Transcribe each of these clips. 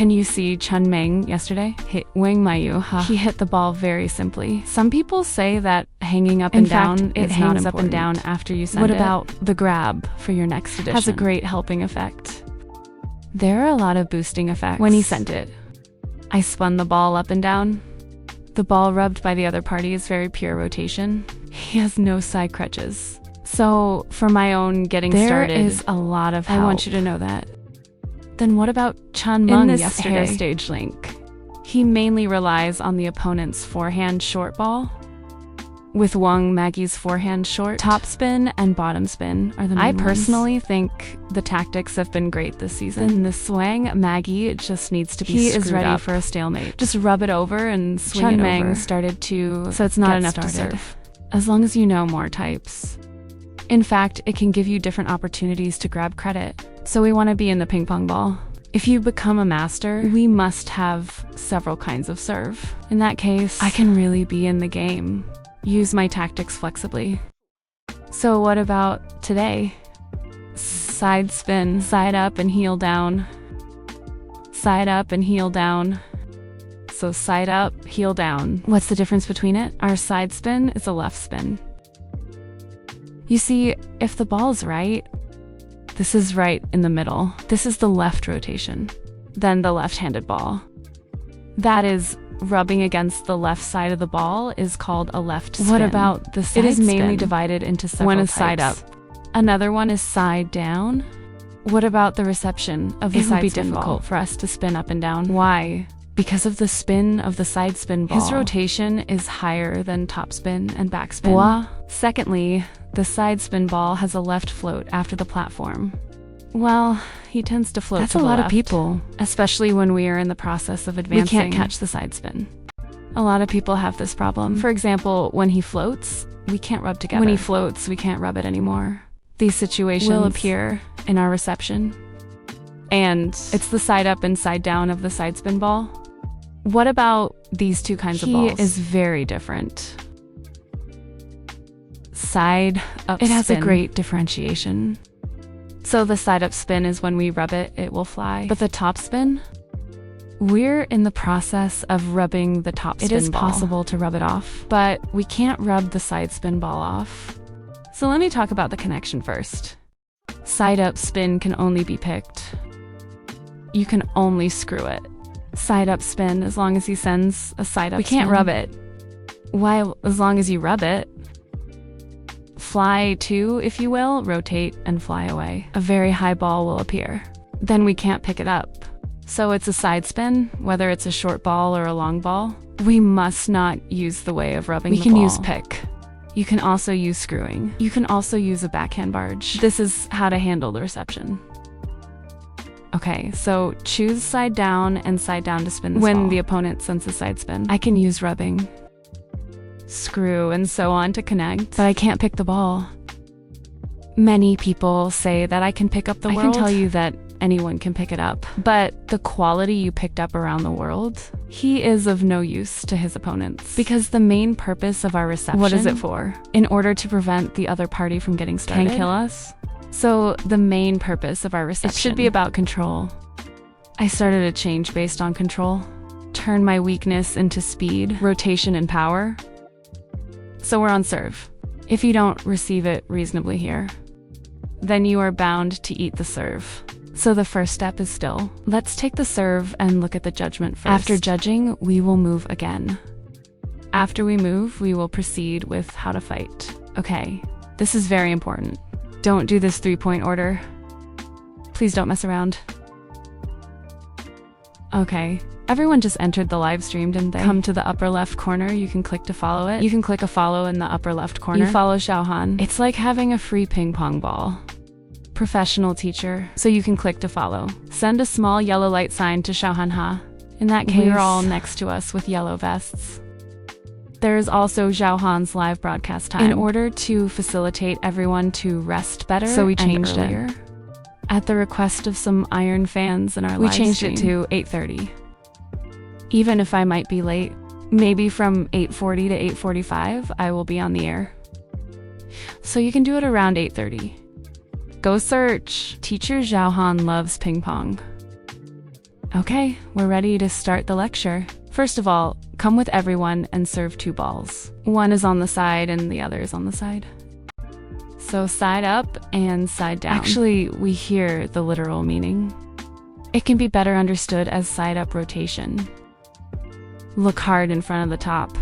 Can you see Chun Meng yesterday? Hit Wang Mayu. He hit the ball very simply. Some people say that hanging up and down it hangs up and down after you send it. What about the grab for your next edition? Has a great helping effect. There are a lot of boosting effects. When he sent it, I spun the ball up and down. The ball rubbed by the other party is very pure rotation. He has no side crutches. So for my own getting started, there is a lot of help. I want you to know that. Then what about Chun Meng yesterday? In this hair stage link, he mainly relies on the opponent's forehand short ball. With Wang Maggie's forehand short, topspin and bottom spin are the main ones. I personally think the tactics have been great this season. And the Wang Maggie just needs to be screwed up. He is ready for a stalemate. Just rub it over and swing it over. Chun Meng started to so it's not enough to serve. As long as you know more types. In fact, it can give you different opportunities to grab credit. So we want to be in the ping pong ball. If you become a master, we must have several kinds of serve. In that case, I can really be in the game. Use my tactics flexibly. So what about today? Side spin, side up and heel down. Side up and heel down. So side up, heel down. What's the difference between it? Our side spin is a left spin. You see, if the ball's right, this is right in the middle. This is the left rotation. Then the left-handed ball. That is rubbing against the left side of the ball is called a left spin. What about the side spin? It is mainly divided into several types. One is side up. Another one is side down. What about the reception of the side spin ball? It would be difficult for us to spin up and down. Why? Because of the spin of the side spin ball. His rotation is higher than topspin and backspin. Secondly, the side spin ball has a left float after the platform. Well, he tends to float to the left. That's a lot of people, especially when we are in the process of advancing. We can't catch the side spin. A lot of people have this problem. For example, when he floats, we can't rub together. When he floats, we can't rub it anymore. These situations will appear in our reception. And it's the side up and side down of the side spin ball. What about these two kinds of balls? He is very different. Side up spin. It has a great differentiation. So the side up spin is when we rub it, it will fly. But the top spin? We're in the process of rubbing the top spin ball. It is possible to rub it off, but we can't rub the side spin ball off. So let me talk about the connection first. Side up spin can only be picked. You can only screw it. Side up spin, as long as he sends a side up spin. We can't rub it. Why, as long as you rub it. Fly to, if you will, rotate and fly away. A very high ball will appear. Then we can't pick it up. So it's a side spin, whether it's a short ball or a long ball. We must not use the way of rubbing the ball. We can use pick. You can also use screwing. You can also use a backhand barge. This is how to handle the reception. Okay, so choose side down and side down to spin this ball. When the opponent sends a side spin, I can use rubbing, screw, and so on to connect, but I can't pick the ball. Many people say that I can pick up the world. I can tell you that anyone can pick it up, but the quality you picked up around the world, he is of no use to his opponents. Because the main purpose of our reception, what is it for? In order to prevent the other party from getting started. Can kill us? So the main purpose of our reception, it should be about control. I started a change based on control. Turn my weakness into speed, rotation, and power. So we're on serve. If you don't receive it reasonably here, then you are bound to eat the serve. So the first step is still. Let's take the serve and look at the judgment first. After judging, we will move again. After we move, we will proceed with how to fight. Okay, this is very important. Don't do this 3-point order. Please don't mess around. Okay, everyone just entered the live stream, didn't they? Come to the upper left corner, you can click to follow it. You can click a follow in the upper left corner. You follow Xiao Han. It's like having a free ping pong ball. Professional teacher, so you can click to follow. Send a small yellow light sign to Xiao Han. In that case, we're all next to us with yellow vests. There is also Xiao Han's live broadcast time. In order to facilitate everyone to rest better, so we changed it. At the request of some Iron fans in our live stream, we changed it to 8:30. Even if I might be late, maybe from 8:40 to 8:45, I will be on the air. So you can do it around 8:30. Go search. Teacher Xiao Han loves ping pong. Okay, we're ready to start the lecture. First of all, come with everyone and serve 2 balls. One is on the side and the other is on the side. So side up and side down. Actually, we hear the literal meaning. It can be better understood as side up rotation. Look hard in front of the top.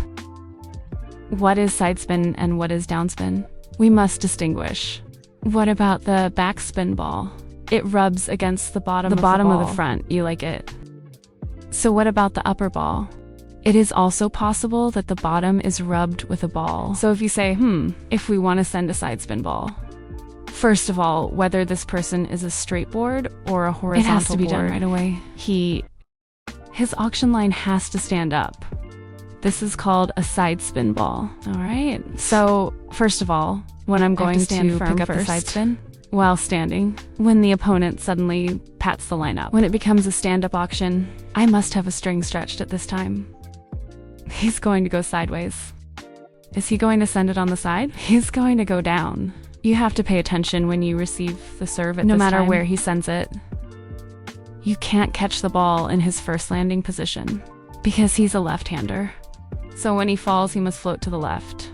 What is sidespin and what is downspin? We must distinguish. What about the backspin ball? It rubs against the bottom of the front. You like it. So what about the upper ball? It is also possible that the bottom is rubbed with a ball. So if you say, if we want to send a sidespin ball. First of all, whether this person is a straight board or a horizontal board. It has to be done right away. His auction line has to stand up. This is called a sidespin ball. All right. So first of all, when I'm going to pick up the sidespin, while standing, when the opponent suddenly pats the line up. When it becomes a stand-up auction, I must have a string stretched at this time. He's going to go sideways. Is he going to send it on the side? He's going to go down. You have to pay attention when you receive the serve at this time. No matter where he sends it. You can't catch the ball in his first landing position because he's a left-hander. So when he falls, he must float to the left.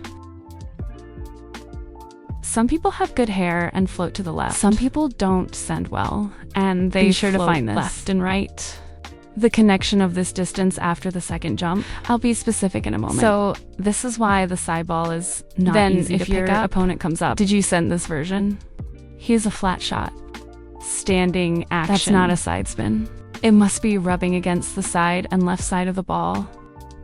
Some people have good hair and float to the left. Some people don't send well, and they should find this left and right. The connection of this distance after the second jump. I'll be specific in a moment. So this is why the side ball is not easy to pick up. Then if your opponent comes up, did you send this version? Here's a flat shot. Standing action. That's not a side spin. It must be rubbing against the side and left side of the ball.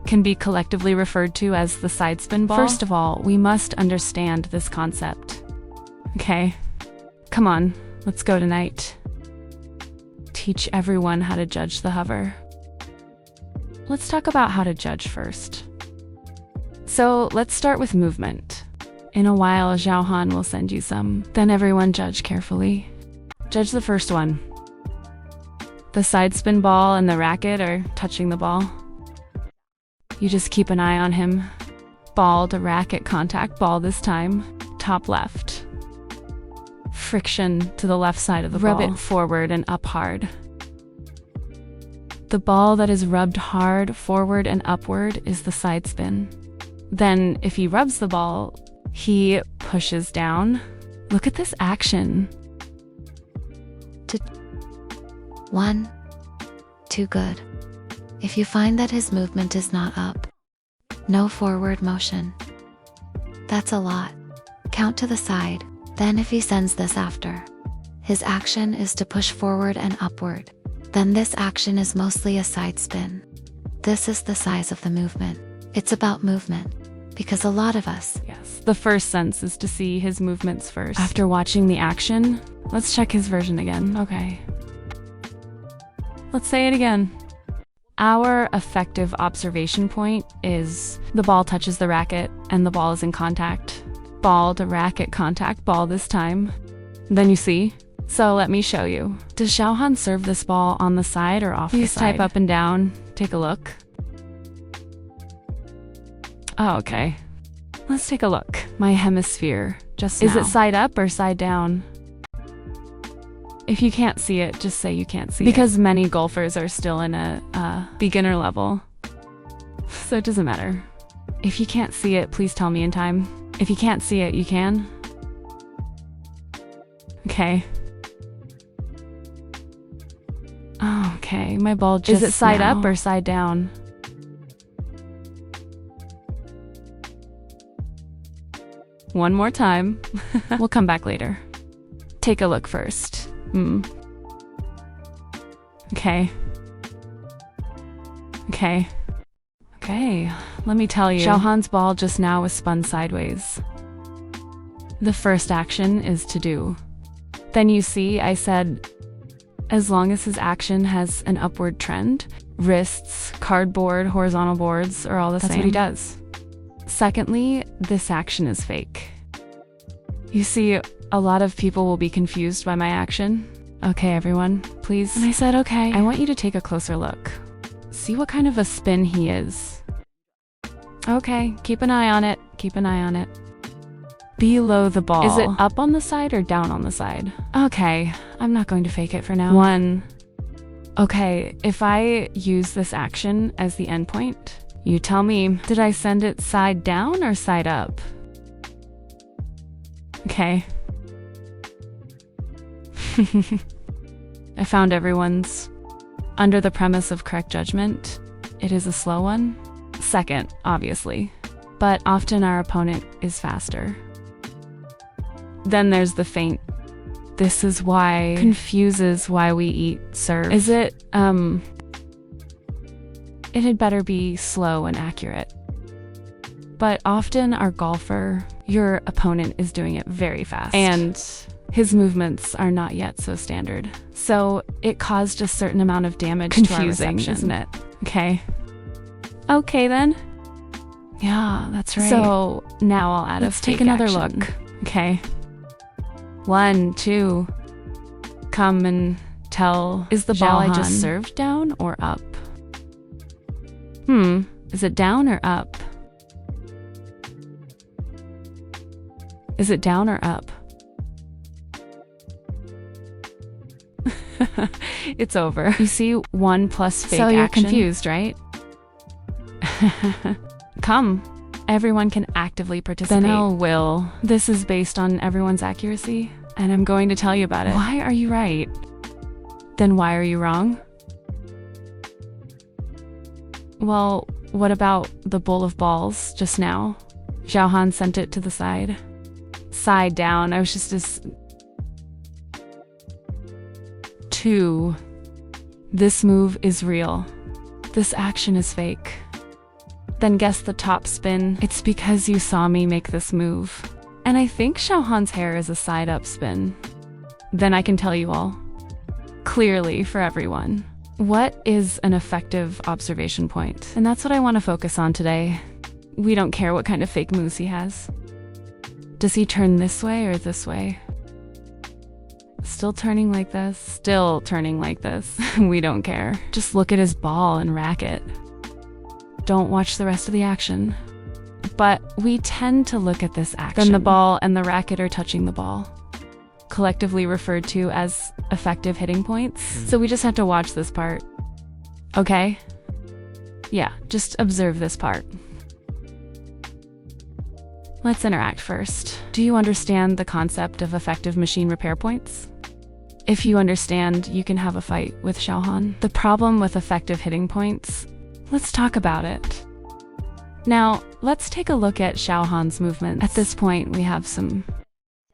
Can be collectively referred to as the sidespin ball. First of all, we must understand this concept. Okay, come on, let's go tonight. Teach everyone how to judge the hover. Let's talk about how to judge first. So let's start with movement. In a while, Xiao Han will send you some. Then everyone judge carefully. Judge the first one. The sidespin ball and the racket are touching the ball. You just keep an eye on him. Ball to racket contact, ball this time. Top left. Friction to the left side of the ball. Rub it forward and up hard. The ball that is rubbed hard, forward and upward is the side spin. Then, if he rubs the ball, he pushes down. Look at this action. 1, 2 good. If you find that his movement is not up, no forward motion. That's a lot. Count to the side. Then if he sends this after, his action is to push forward and upward. Then this action is mostly a side spin. This is the size of the movement. It's about movement, because a lot of us. Yes, the first sense is to see his movements first. After watching the action, let's check his version again. Okay. Let's say it again. Our effective observation point is the ball touches the racket and the ball is in contact. Ball to racket contact, ball this time. Then you see. So let me show you. Does Xiao Han serve this ball on the side or off the side? Please type up and down. Take a look. Oh, okay. Let's take a look. My hemisphere, just now. Is it side up or side down? If you can't see it, just say you can't see it. Because many golfers are still in a beginner level. So it doesn't matter. If you can't see it, please tell me in time. If you can't see it, you can. Okay. Oh, okay, my ball just Is it side up or side down? One more time. We'll come back later. Take a look first. Okay. Okay. Okay, let me tell you. Xiao Han's ball just now was spun sideways. The first action is to do. Then you see, I said, as long as his action has an upward trend, wrists, cardboard, horizontal boards are all the same. That's what he does. Secondly, this action is fake. You see, a lot of people will be confused by my action. Okay, everyone, please. And I said, okay. I want you to take a closer look. See what kind of a spin he is. Okay, keep an eye on it. Keep an eye on it. Below the ball. Is it up on the side or down on the side? Okay, I'm not going to fake it for now. 1, Okay, if I use this action as the endpoint, you tell me, did I send it side down or side up? Okay. I found everyone's. Under the premise of correct judgment, it is a slow one. Second, obviously. But often our opponent is faster. Then there's the feint. This is why confuses why we eat serve. Is it, it had better be slow and accurate. But often our golfer, your opponent is doing it very fast. And his movements are not yet so standard. So it caused a certain amount of damage to our reception, isn't it? Okay. Okay then. Yeah, that's right. So now I'll add Let's take another action. Look. Okay. 1, 2. Come and tell. Is the ball I just served down or up? Is it down or up? Is it down or up? It's over. You see 1 plus fake action? So you're confused, right? Come. Everyone can actively participate. Then I will. This is based on everyone's accuracy, and I'm going to tell you about it. Why are you right? Then why are you wrong? Well, what about the bowl of balls just now? Xiao Han sent it to the side. Side down. I was just 2. This move is real. This action is fake. Then guess the top spin. It's because you saw me make this move. And I think Xiao Han's hair is a side up spin. Then I can tell you all. Clearly for everyone. What is an effective observation point? And that's what I want to focus on today. We don't care what kind of fake moves he has. Does he turn this way or this way? Still turning like this? Still turning like this. We don't care. Just look at his ball and racket. Don't watch the rest of the action. But we tend to look at this action. Then the ball and the racket are touching the ball. Collectively referred to as effective hitting points. So we just have to watch this part. Okay? Yeah, just observe this part. Let's interact first. Do you understand the concept of effective machine repair points? If you understand, you can have a fight with Xiao Han. The problem with effective hitting points, let's talk about it. Now, let's take a look at Xiao Han's movements. At this point, we have some...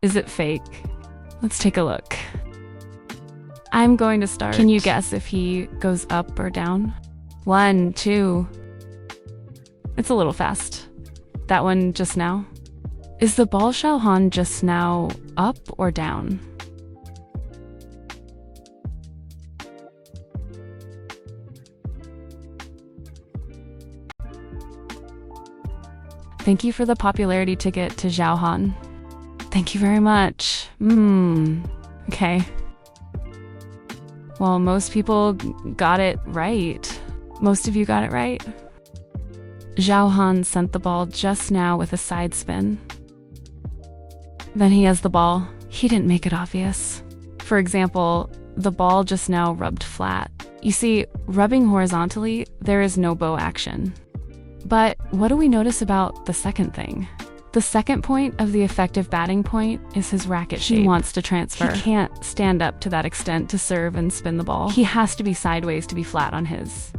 Is it fake? Let's take a look. I'm going to start. Can you guess if he goes up or down? 1, 2. It's a little fast. That one just now. Is the ball Xiao Han just now up or down? Thank you for the popularity ticket to Xiao Han. Thank you very much. Okay. Well, most people got it right. Most of you got it right. Xiao Han sent the ball just now with a side spin. Then he has the ball. He didn't make it obvious. For example, the ball just now rubbed flat. You see, rubbing horizontally, there is no bow action. But what do we notice about the second thing? The second point of the effective batting point is his racket shape. He wants to transfer. He can't stand up to that extent to serve and spin the ball. He has to be sideways to be flat on his.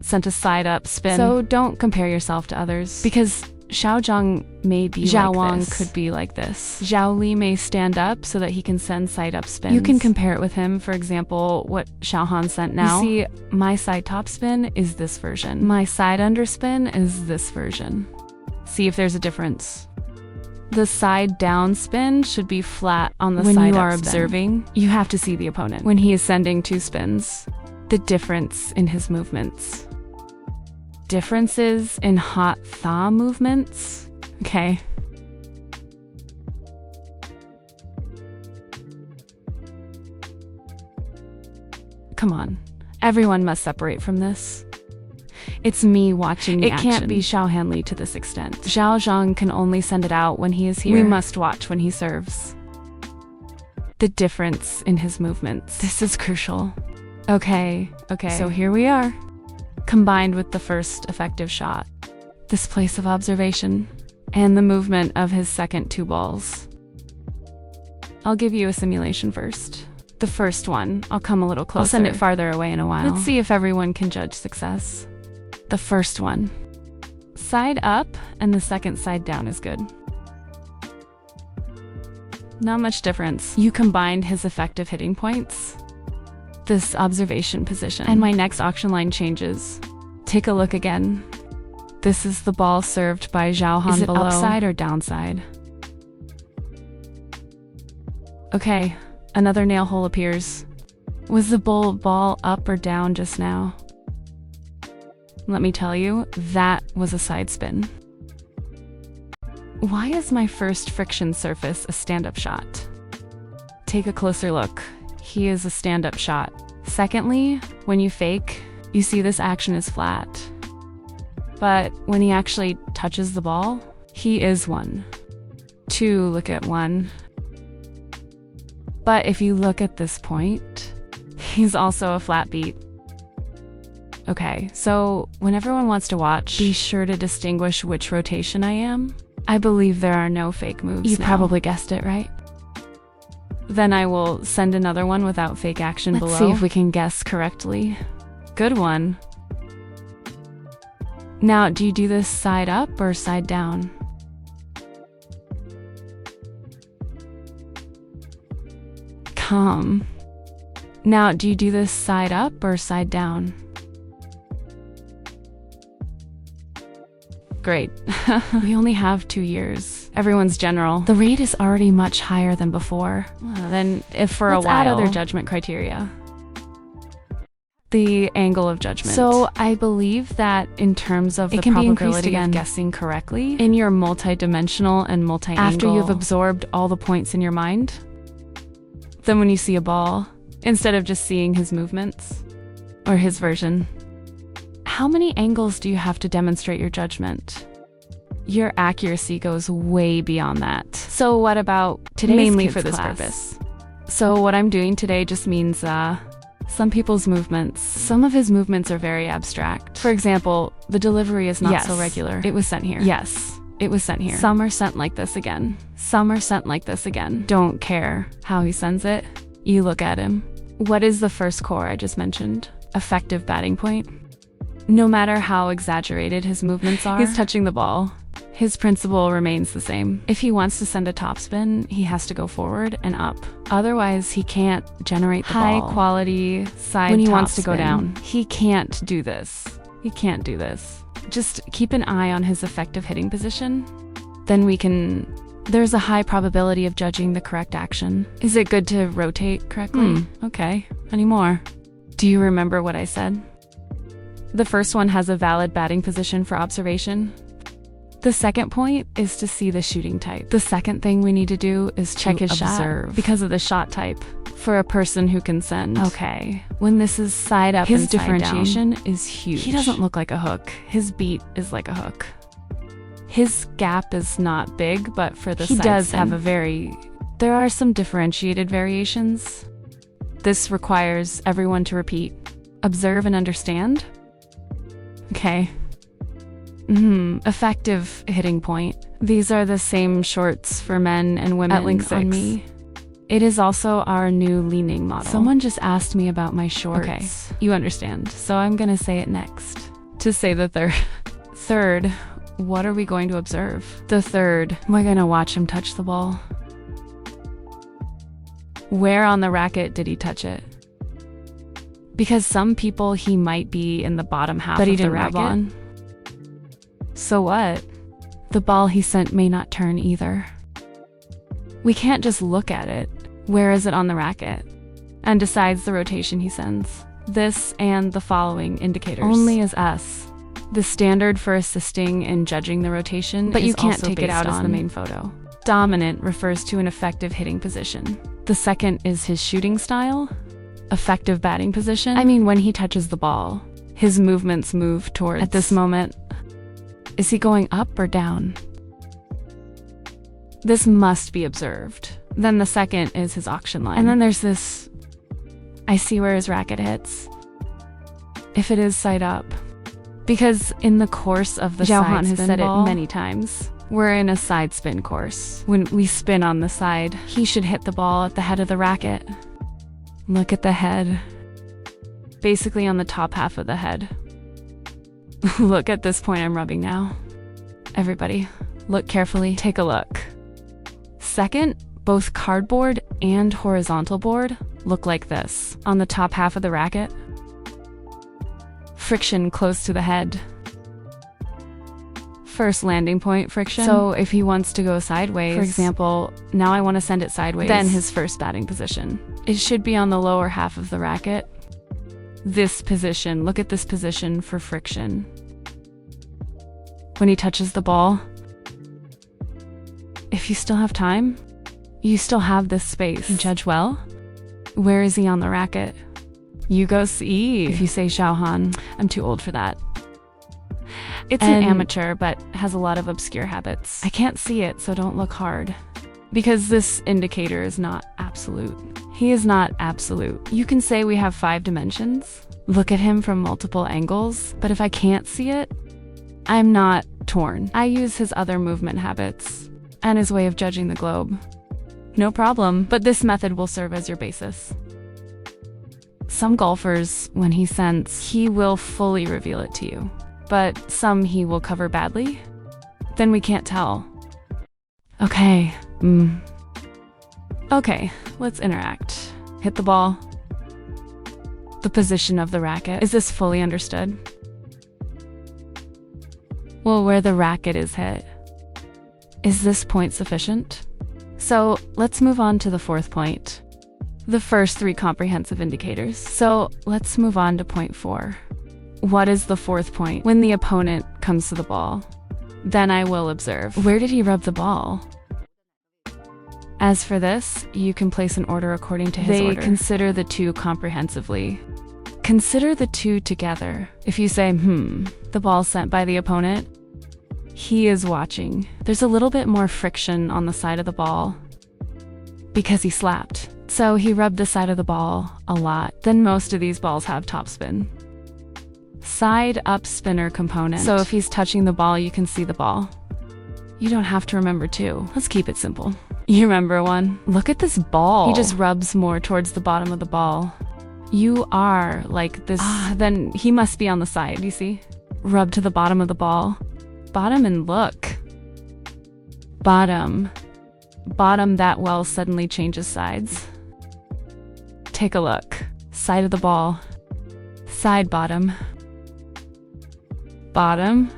Sent a side up spin. So don't compare yourself to others. Because Xiao Zhang may be Zhao like this. Could be like this. Zhao Li may stand up so that he can send side up spins. You can compare it with him. For example, what Xiao Han sent now. You see, my side top spin is this version. My side under spin is this version. See if there's a difference. The side down spin should be flat on the side up spin. When you are observing, you have to see the opponent. When he is sending 2 spins, the difference in his movements. Differences in hot thaw movements? Okay. Come on. Everyone must separate from this. It's me watching the action. It can't be Xiao Han Li to this extent. Zhao Zhang can only send it out when he is here. We must watch when he serves. the difference in his movements. This is crucial. Okay, so here we are, combined with the first effective shot, this place of observation, and the movement of his second two balls. I'll give you a simulation first. The first one, I'll come a little closer. I'll send it farther away in a while. Let's see if everyone can judge success. The first one. Side up, and the second side down is good. Not much difference. You combined his effective hitting points, this observation position, and my next auction line changes. Take a look again. This is the ball served by Xiao Han. Is it below, upside or downside? Okay, another nail hole appears. Was the ball up or down just now? Let me tell you, that was a side spin. Why is my first friction surface a stand-up shot? Take a closer look. He is a stand-up shot. Secondly, when you fake, you see this action is flat. But when he actually touches the ball, he is one. 2, look at 1. But if you look at this point, he's also a flat beat. Okay, so when everyone wants to watch, be sure to distinguish which rotation I am. I believe there are no fake moves. You probably guessed it, right? Then I will send another one without fake action below. Let's see if we can guess correctly. Good one. Now, do you do this side up or side down? Calm. Now, do you do this side up or side down? Great. We only have 2 years. Everyone's general. The rate is already much higher than before. Then if for a while. Let's add other judgment criteria. The angle of judgment. So I believe that in terms of the probability of guessing correctly in your multi-dimensional and multi-angle, after you've absorbed all the points in your mind, then when you see a ball, instead of just seeing his movements or his version, how many angles do you have to demonstrate your judgment? Your accuracy goes way beyond that. So what about today's mainly for this purpose? So what I'm doing today just means some people's movements. Some of his movements are very abstract. For example, the delivery is not so regular. It was sent here. Yes, it was sent here. Some are sent like this again. Some are sent like this again. Don't care how he sends it. You look at him. What is the first core I just mentioned? Effective batting point. No matter how exaggerated his movements are, he's touching the ball. His principle remains the same. If he wants to send a topspin, he has to go forward and up. Otherwise, he can't generate the high quality side when he wants to go down. He can't do this. He can't do this. Just keep an eye on his effective hitting position. Then there's a high probability of judging the correct action. Is it good to rotate correctly? Okay. Any more? Do you remember what I said? The first one has a valid batting position for observation. The second point is to see the shooting type. The second thing we need to do is check his shot because of the shot type for a person who can send. Okay, when this is side up, his differentiation is huge. He doesn't look like a hook. His beat is like a hook. His gap is not big, but for the side spin, he does have there are some differentiated variations. This requires everyone to repeat, observe, and understand. Okay. Effective hitting point. These are the same shorts for men and women at link 6. On me. It is also our new leaning model. Someone just asked me about my shorts. Okay, you understand. So I'm gonna say it next. To say the third, what are we going to observe? The third, we're gonna watch him touch the ball. Where on the racket did he touch it? Because some people he might be in the bottom half of the racket. So what? The ball he sent may not turn either. We can't just look at it. Where is it on the racket? And decides the rotation he sends. This and the following indicators only as S. The standard for assisting in judging the rotation, but you can't take it out as the main photo. Dominant refers to an effective hitting position. The second is his shooting style. Effective batting position. I mean, when he touches the ball, his movements move towards. At this moment, is he going up or down? This must be observed. Then the second is his auction line. And then there's this, I see where his racket hits. If it is side up. Because in the course of the Xiao Han Sidespin has said it ball, many times. We're in a Sidespin course. When we spin on the side, he should hit the ball at the head of the racket. Look at the head. Basically on the top half of the head. Look at this point I'm rubbing now. Everybody, look carefully. Take a look. Second, both cardboard and horizontal board look like this. On the top half of the racket. Friction close to the head. First landing point friction. So if he wants to go sideways, for example, now I want to send it sideways, then his first batting position. It should be on the lower half of the racket. This position, look at this position for friction. When he touches the ball, if you still have time, you still have this space. Judge well. Where is he on the racket? You go see. If you say Xiao Han, I'm too old for that. It's an amateur, but has a lot of obscure habits. I can't see it, so don't look hard. Because this indicator is not absolute. He is not absolute. You can say we have 5 dimensions. Look at him from multiple angles, but if I can't see it, I'm not torn. I use his other movement habits and his way of judging the globe. No problem, but this method will serve as your basis. Some golfers, when he sends, he will fully reveal it to you. But some he will cover badly. Then we can't tell. Okay. Okay, let's interact. Hit the ball. The position of the racket. Is this fully understood? Well, where the racket is hit. Is this point sufficient? So let's move on to the 4th point. The first 3 comprehensive indicators. So let's move on to point 4. What is the 4th point? When the opponent comes to the ball. Then I will observe. Where did he rub the ball? As for this, you can place an order according to his order. They consider the 2 comprehensively. Consider the 2 together. If you say, the ball sent by the opponent, he is watching. There's a little bit more friction on the side of the ball because he slapped. So he rubbed the side of the ball a lot. Then most of these balls have topspin. Side up spinner component. So if he's touching the ball, you can see the ball. You don't have to remember 2. Let's keep it simple. You remember 1. Look at this ball. He just rubs more towards the bottom of the ball. You are like this. Then he must be on the side, you see? Rub to the bottom of the ball. Bottom and look. Bottom. Bottom that well suddenly changes sides. Take a look. Side of the ball. Side bottom. Bottom.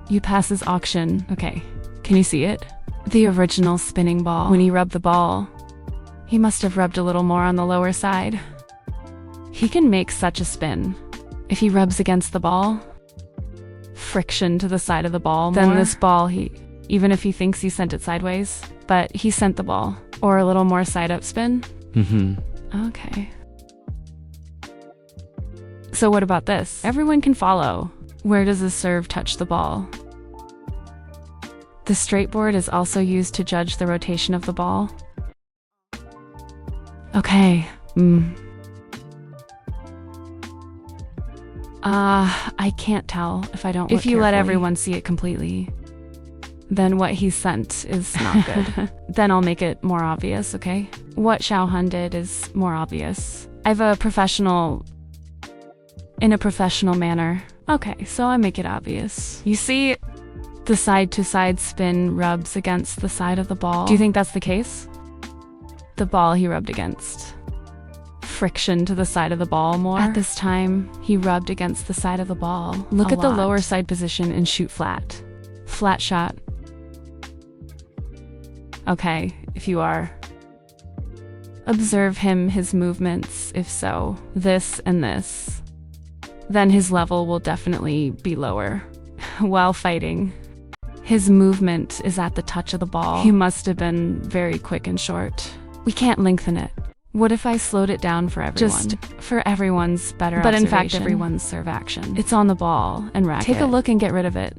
You pass his auction. Okay, can you see it? The original spinning ball. When he rubbed the ball, he must have rubbed a little more on the lower side. He can make such a spin. If he rubs against the ball, friction to the side of the ball more. Then this ball, even if he thinks he sent it sideways, but he sent the ball. Or a little more side up spin. Okay. So what about this? Everyone can follow. Where does the serve touch the ball? The straight board is also used to judge the rotation of the ball. Okay. I can't tell if I don't look carefully. Let everyone see it completely, then what he sent is not good. Then I'll make it more obvious, okay? What Xiao Han did is more obvious. I've in a professional manner. Okay, so I make it obvious. You see, the side-to-side spin rubs against the side of the ball. Do you think that's the case? The ball he rubbed against. Friction to the side of the ball more. At this time, he rubbed against the side of the ball. Look at the lower side position and shoot flat. Flat shot. Okay, if you are. Observe his movements, if so. This and this. Then his level will definitely be lower. While fighting, his movement is at the touch of the ball. He must have been very quick and short. We can't lengthen it. What if I slowed it down for everyone? Just for everyone's better observation. But in fact, everyone's serve action. It's on the ball and racket. Take a look and get rid of it.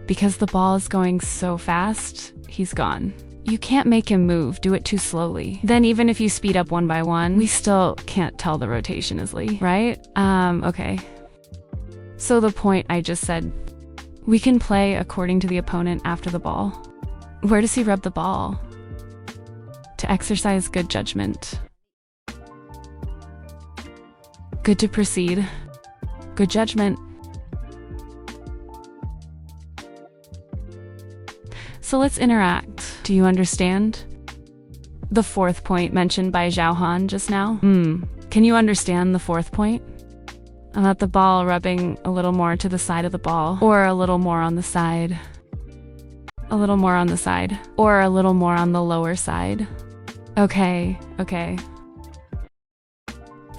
Because the ball is going so fast, he's gone. You can't make him move, do it too slowly. Then even if you speed up one by one, we still can't tell the rotation is Lee, right? Okay. So the point I just said, we can play according to the opponent after the ball. Where does he rub the ball? To exercise good judgment. Good to proceed. Good judgment. So let's interact. Do you understand? The fourth point mentioned by Xiao Han just now? Can you understand the fourth point? About the ball rubbing a little more to the side of the ball, or a little more on the side. A little more on the side, or a little more on the lower side. Okay.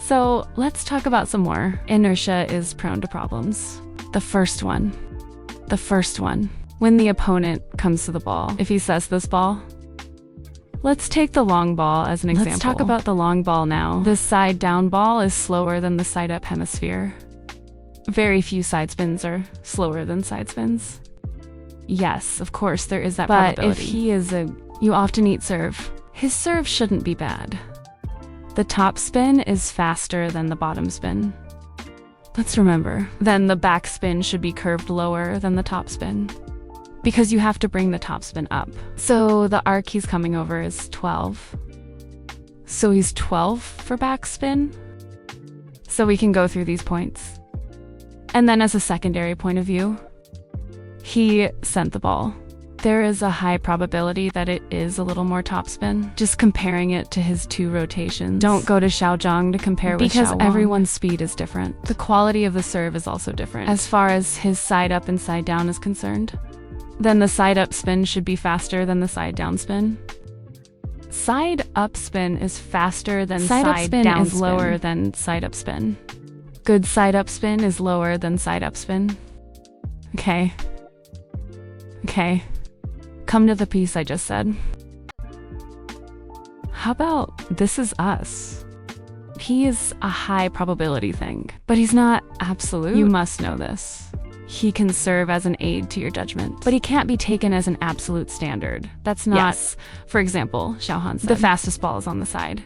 So let's talk about some more. Inertia is prone to problems. The first one. When the opponent comes to the ball, if he says this ball, let's take the long ball as an example. Let's talk about the long ball now. The side down ball is slower than the side up hemisphere. Very few side spins are slower than side spins. Yes, of course, there is that probability. But if he is you often eat serve, his serve shouldn't be bad. The top spin is faster than the bottom spin. Let's remember. Then the backspin should be curved lower than the top spin, because you have to bring the top spin up. So the arc he's coming over is 12. So he's 12 for backspin. So we can go through these points. And then as a secondary point of view, he sent the ball. There is a high probability that it is a little more topspin. Just comparing it to his two rotations. Don't go to Xiaozhang to compare with Xiao Wang. Because everyone's speed is different. The quality of the serve is also different. As far as his side up and side down is concerned, then the side up spin should be faster than the side down spin. Side up spin is faster than side up spin down is lower than side up spin. Good side up spin is lower than side up spin. Okay. Come to the piece I just said. How about this is us? He is a high probability thing, but he's not absolute. You must know this. He can serve as an aid to your judgment, but he can't be taken as an absolute standard. That's not, yes. For example, Xiao Han said, the fastest ball is on the side.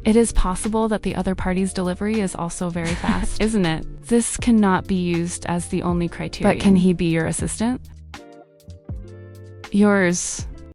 It is possible that the other party's delivery is also very fast, isn't it? This cannot be used as the only criterion. But can he be your assistant? Yours